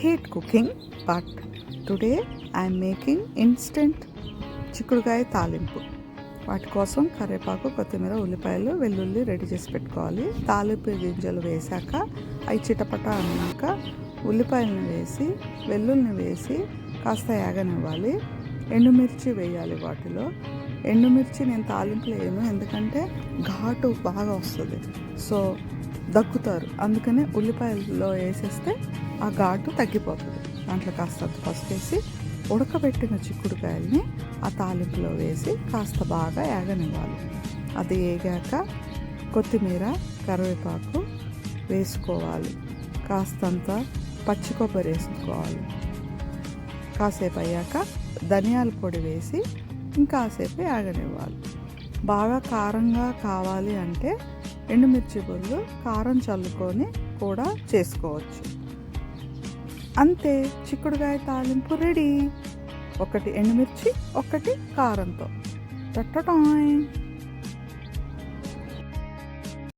hate cooking, but today I am making instant చిక్కుడుకాయ తాలింపు. వాటి కోసం కరివేపాకు, కొత్తిమీర, ఉల్లిపాయలు, వెల్లుల్లి రెడీ చేసి పెట్టుకోవాలి. తాలింపు గింజలు వేశాక అవి చిటపట అన్నాక ఉల్లిపాయలను వేసి వెల్లుల్లిని వేసి కాస్త యాగనివ్వాలి. ఎండుమిర్చి వేయాలి. వాటిలో ఎండుమిర్చి నేను తాలింపులో వేయను, ఎందుకంటే ఘాటు బాగా వస్తుంది, సో దగ్గుతారు. అందుకనే ఉల్లిపాయల్లో వేసేస్తే ఆ ఘాటు తగ్గిపోతుంది. దాంట్లో కాస్త పసుపు వేసి ఉడకబెట్టిన చిక్కుడుకాయల్ని ఆ తాలింపులో వేసి కాస్త బాగా యాగనివ్వాలి. అది వేగాక కొత్తిమీర, కరివేపాకు వేసుకోవాలి. కాస్తంత పచ్చి కొబ్బరి వేసుకోవాలి. కాసేపు అయ్యాక ధనియాల పొడి వేసి ఇంకాసేపు యాగనివ్వాలి. బాగా కారంగా కావాలి అంటే ఎండుమిర్చి బదులు కారం చల్లుకొని కూడా చేసుకోవచ్చు. అంతే, చిక్కుడుకాయ తాలింపు రెడీ. ఒకటి ఎండుమిర్చి, ఒకటి కారంతో. టట్టటాయ్.